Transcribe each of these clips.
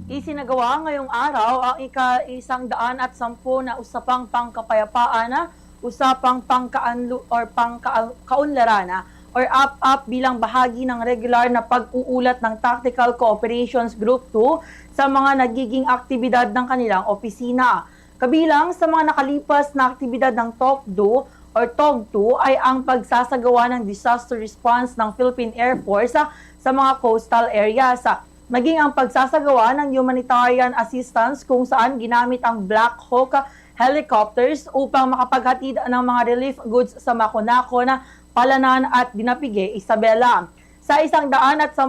Isinagawa ngayong araw ang ika-110 na usapang pangkapayapaan na usapang pangkaunlaran or UP-UP bilang bahagi ng regular na pag-uulat ng Tactical Cooperations Group 2 sa mga nagiging aktibidad ng kanilang opisina. Kabilang sa mga nakalipas na aktibidad ng TOG2 or TOG2 ay ang pagsasagawa ng disaster response ng Philippine Air Force sa mga coastal areas. Maging ang pagsasagawa ng humanitarian assistance kung saan ginamit ang Black Hawk helicopters upang makapaghatid ng mga relief goods sa Maconaco, Palanan at Dinapigue, Isabela. Sa 110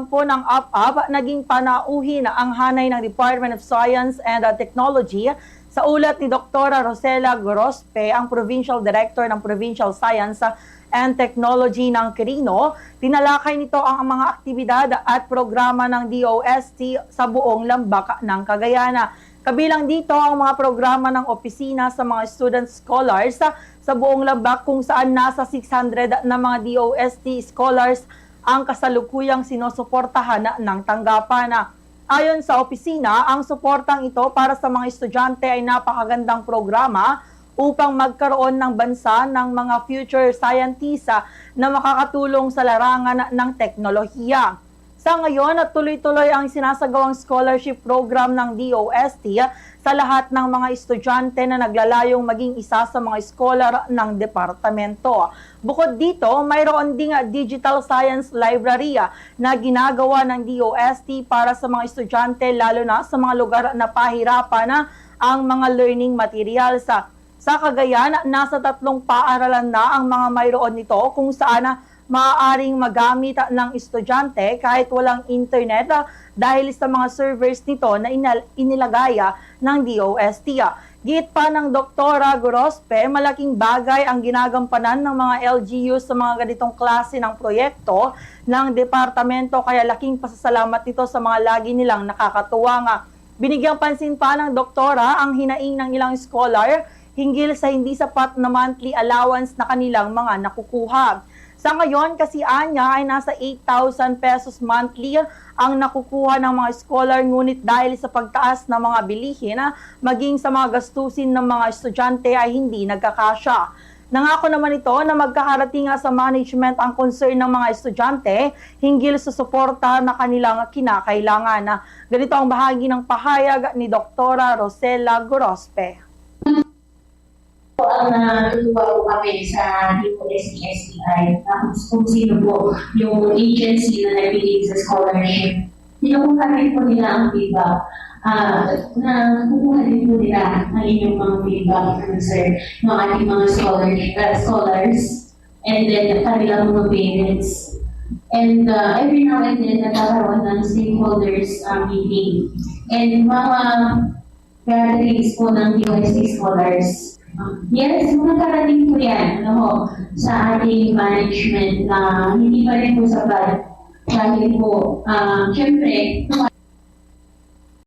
ng UP-UP, naging panauhin ang hanay ng Department of Science and Technology sa ulat ni Dr. Rosela Gorospe, ang Provincial Director ng Provincial Science and Technology ng Quirino. Tinalakay nito ang mga aktibidad at programa ng DOST sa buong lambak ng Cagayan. Kabilang dito ang mga programa ng opisina sa mga student scholars sa buong lambak kung saan nasa 600 na mga DOST scholars ang kasalukuyang sinusuportahan ng tanggapan. Ayon sa opisina, ang suportang ito para sa mga estudyante ay napakagandang programa upang magkaroon ng bansa ng mga future scientists na makakatulong sa larangan ng teknolohiya. Sa ngayon, tuloy-tuloy ang sinasagawang scholarship program ng DOST sa lahat ng mga estudyante na naglalayong maging isa sa mga scholar ng departamento. Bukod dito, mayroon ding digital science library na ginagawa ng DOST para sa mga estudyante lalo na sa mga lugar na pahirapan ang mga learning materials. Sa Cagayan, nasa 3 paaralan na ang mga mayroon nito kung saan maaaring magamit ng estudyante kahit walang internet dahil sa mga servers nito na inilagay ng DOST. Git pa ng Dr. Gorospe, malaking bagay ang ginagampanan ng mga LGU sa mga ganitong klase ng proyekto ng departamento, kaya laking pasasalamat nito sa mga lagi nilang nakakatuwang. Binigyang pansin pa ng doktora ang hinaing ng ilang scholar hinggil sa hindi sapat na monthly allowance na kanilang mga nakukuha. Sa ngayon, kasi anya ay nasa 8,000 pesos monthly ang nakukuha ng mga scholar, ngunit dahil sa pagtaas ng mga bilihin, maging sa mga gastusin ng mga estudyante ay hindi nagkakasya. Nangako naman ito na magkakarating sa management ang concern ng mga estudyante hinggil sa suporta na kanilang kinakailangan. Ganito ang bahagi ng pahayag ni Dr. Rosela Gorospe. Ang natutuwa po kami sa DOST-STI kung sino po yung agency na nabili sa scholarship. Kinukuha rin po nila ang feedback. Na kukuha din po nila ang inyong mga feedback sir, ng ating mga scholars and then kanilang mga parents. And every now and then nagkakaroon ng stakeholders meeting. And mga gatherings po ng DOST scholars. Yes, magkarating po yan sa ating management na hindi pa rin po sapat. Dahil po, syempre,